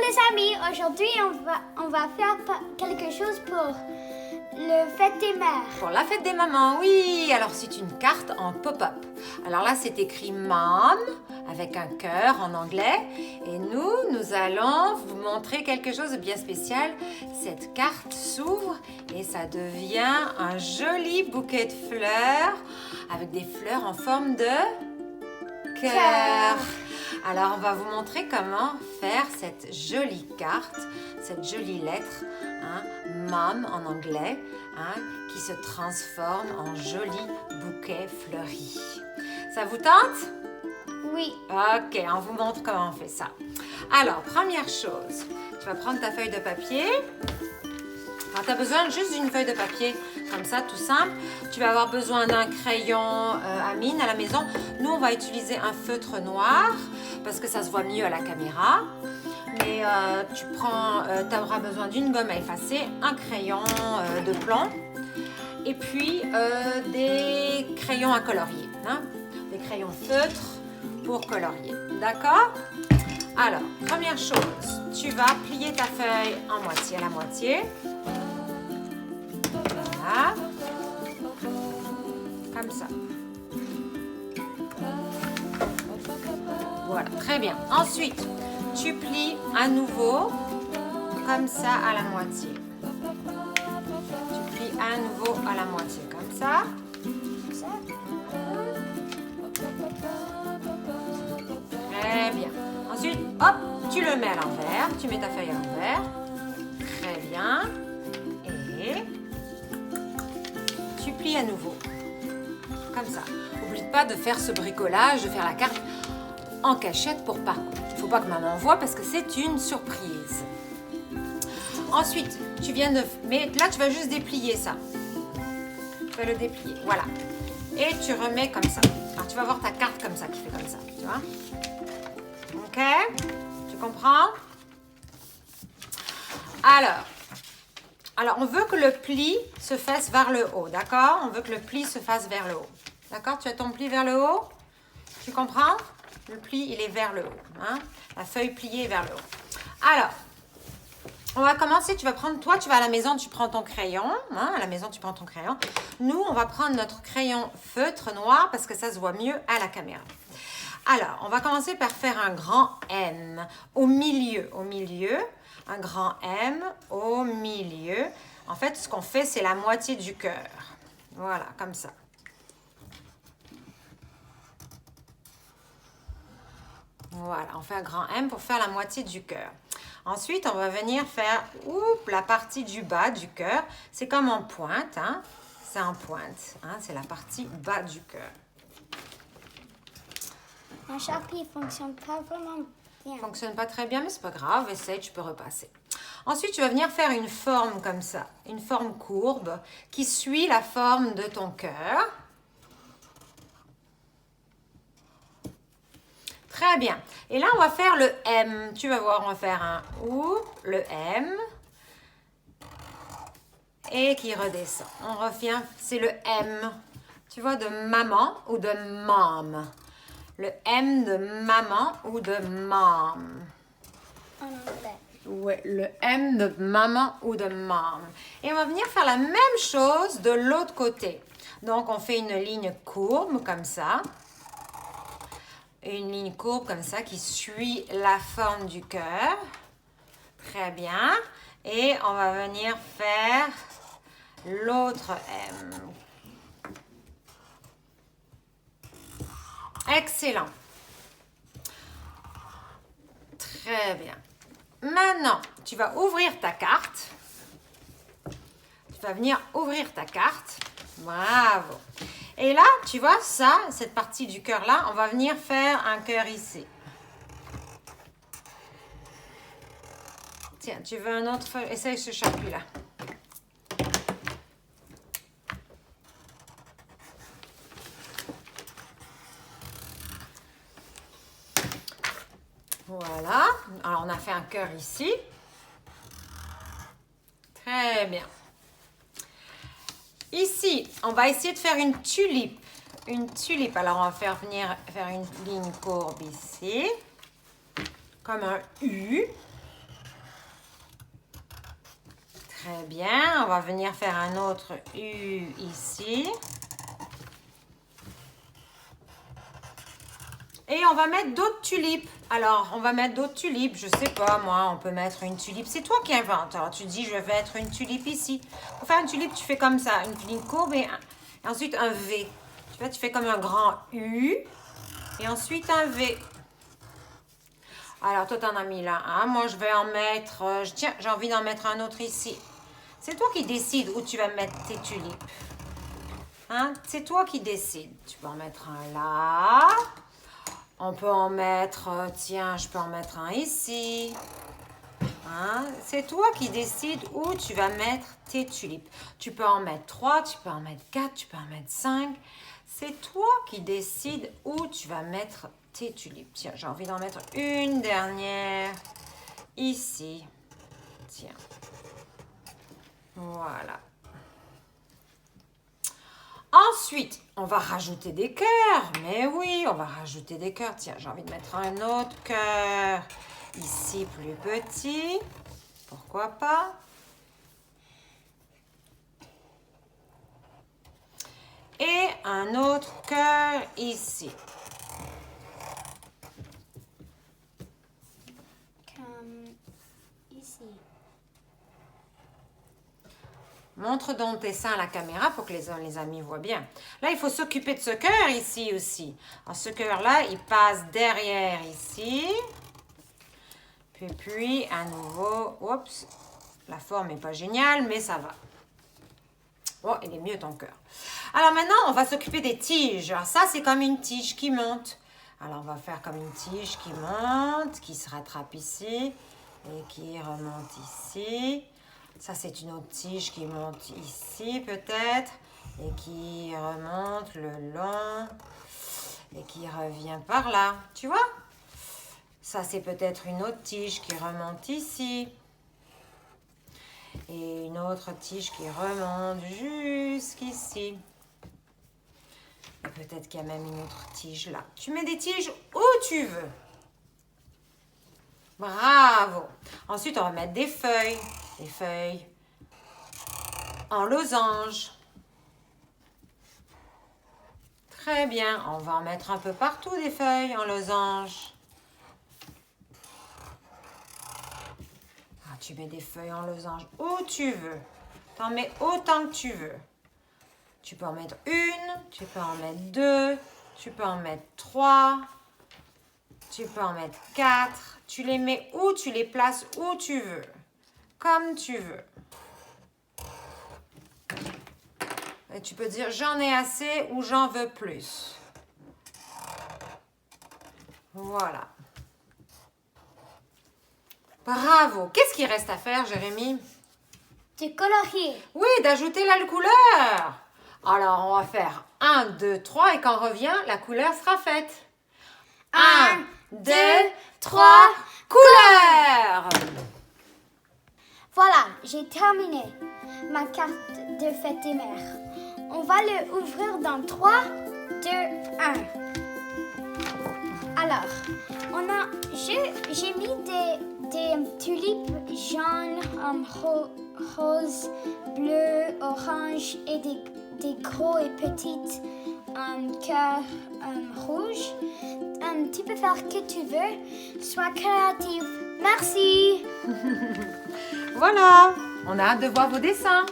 les amis, aujourd'hui on va faire quelque chose pour le fête des mères. Pour la fête des mamans, oui. Alors c'est une carte en pop-up. Alors là c'est écrit Mom avec un cœur en anglais. Et nous allons vous montrer quelque chose de bien spécial. Cette carte s'ouvre et ça devient un joli bouquet de fleurs avec des fleurs en forme de cœur. Alors, on va vous montrer comment faire cette jolie carte, cette jolie lettre, hein, Mom en anglais, hein, qui se transforme en joli bouquet fleuri. Ça vous tente? Oui. Ok, on vous montre comment on fait ça. Alors, première chose, tu vas prendre ta feuille de papier. Alors, tu as besoin juste d'une feuille de papier, comme ça, tout simple. Tu vas avoir besoin d'un crayon à mine à la maison. Nous, on va utiliser un feutre noir parce que ça se voit mieux à la caméra. Mais tu auras besoin d'une gomme à effacer, un crayon de plomb et puis des crayons à colorier, hein, des crayons feutres pour colorier. D'accord? Alors, première chose, tu vas plier ta feuille en moitié à la moitié. Voilà. Comme ça. Voilà, très bien. Ensuite, tu plies à nouveau comme ça à la moitié. Tu plies à nouveau à la moitié comme ça. Très bien. Ensuite, hop, tu le mets à l'envers. Tu mets ta feuille à l'envers. Très bien. Et tu plies à nouveau. Comme ça. N'oublie pas de faire ce bricolage, de faire la carte en cachette pour pas. Il ne faut pas que maman voie parce que c'est une surprise. Ensuite, tu viens de... Mais là, tu vas juste déplier ça. Tu vas le déplier. Voilà. Et tu remets comme ça. Alors, tu vas voir ta carte comme ça, qui fait comme ça. Tu vois? Ok? Tu comprends? Alors, on veut que le pli se fasse vers le haut. D'accord? On veut que le pli se fasse vers le haut. D'accord? Tu as ton pli vers le haut? Tu comprends? Le pli, il est vers le haut. Hein? La feuille pliée est vers le haut. Alors, on va commencer. Tu vas à la maison, tu prends ton crayon. Hein? À la maison, tu prends ton crayon. Nous, on va prendre notre crayon feutre noir parce que ça se voit mieux à la caméra. Alors, on va commencer par faire un grand M au milieu. Un grand M au milieu. En fait, ce qu'on fait, c'est la moitié du cœur. Voilà, comme ça. Voilà, on fait un grand M pour faire la moitié du cœur. Ensuite, on va venir faire la partie du bas du cœur. C'est comme en pointe, hein? C'est en pointe, hein? C'est la partie bas du cœur. Mon Sharpie ne fonctionne pas vraiment bien. Il fonctionne pas très bien, mais c'est pas grave. Essaye, tu peux repasser. Ensuite, tu vas venir faire une forme comme ça, une forme courbe qui suit la forme de ton cœur. Très bien. Et là, on va faire le M. Tu vas voir, on va faire un le M. Et qui redescend. On revient, c'est le M. Tu vois, de maman ou de mom. Le M de maman ou de mom. En anglais. Oui, le M de maman ou de mom. Et on va venir faire la même chose de l'autre côté. Donc, on fait une ligne courbe comme ça. Une ligne courbe comme ça qui suit la forme du cœur. Très bien. Et on va venir faire l'autre M. Excellent. Très bien. Maintenant, tu vas ouvrir ta carte. Tu vas venir ouvrir ta carte. Bravo. Et là, tu vois ça, cette partie du cœur là, on va venir faire un cœur ici. Tiens, tu veux un autre feuille? Essaye ce Sharpie là. Voilà. Alors, on a fait un cœur ici. Très bien. Ici, on va essayer de faire une tulipe. Une tulipe. Alors, on va faire une ligne courbe ici. Comme un U. Très bien. On va venir faire un autre U ici. Et on va mettre d'autres tulipes. Alors, on va mettre d'autres tulipes. Je sais pas, moi, on peut mettre une tulipe. C'est toi qui inventes. Alors, tu dis, je vais mettre une tulipe ici. Pour faire une tulipe, tu fais comme ça. Une ligne courbe et ensuite un V. Tu vois, tu fais comme un grand U. Et ensuite un V. Alors, toi, t'en as mis là un. Moi, je vais en mettre... tiens, j'ai envie d'en mettre un autre ici. C'est toi qui décides où tu vas mettre tes tulipes. Hein? C'est toi qui décides. Tu peux en mettre un là. On peut en mettre, tiens, je peux en mettre un ici. Hein? C'est toi qui décides où tu vas mettre tes tulipes. Tu peux en mettre 3, tu peux en mettre 4, tu peux en mettre 5. C'est toi qui décides où tu vas mettre tes tulipes. Tiens, j'ai envie d'en mettre une dernière ici. Tiens. Voilà. Ensuite, on va rajouter des cœurs. Mais oui, on va rajouter des cœurs. Tiens, j'ai envie de mettre un autre cœur. Ici, plus petit. Pourquoi pas? Et un autre cœur ici. Comme ici. Montre donc tes seins à la caméra pour que les amis voient bien. Là, il faut s'occuper de ce cœur ici aussi. Alors, ce cœur-là, il passe derrière ici. Puis, à nouveau, oups, la forme n'est pas géniale, mais ça va. Oh, il est mieux ton cœur. Alors maintenant, on va s'occuper des tiges. Alors ça, c'est comme une tige qui monte. Alors, on va faire comme une tige qui monte, qui se rattrape ici et qui remonte ici. Ça, c'est une autre tige qui monte ici, peut-être, et qui remonte le long et qui revient par là. Tu vois? Ça, c'est peut-être une autre tige qui remonte ici. Et une autre tige qui remonte jusqu'ici. Et peut-être qu'il y a même une autre tige là. Tu mets des tiges où tu veux. Bravo! Ensuite, on va mettre des feuilles. Des feuilles en losange. Très bien. On va en mettre un peu partout des feuilles en losange. Tu mets des feuilles en losange où tu veux. Tu en mets autant que tu veux. Tu peux en mettre une, tu peux en mettre 2, tu peux en mettre 3, tu peux en mettre 4. Tu les mets où, tu les places où tu veux. Comme tu veux. Et tu peux dire j'en ai assez ou j'en veux plus. Voilà. Bravo! Qu'est-ce qu'il reste à faire, Jérémy? De colorier. Oui, d'ajouter la couleur. Alors, on va faire 1, 2, 3 et quand on revient, la couleur sera faite. 1, 2, 3, couleur! Voilà, j'ai terminé ma carte de fête des mères. On va l'ouvrir dans 3, 2, 1. Alors, j'ai mis des tulipes jaunes, roses, bleues, oranges et des gros et petites cœurs rouges. Tu peux faire ce que tu veux. Sois créative. Merci. Voilà, on a hâte de voir vos dessins.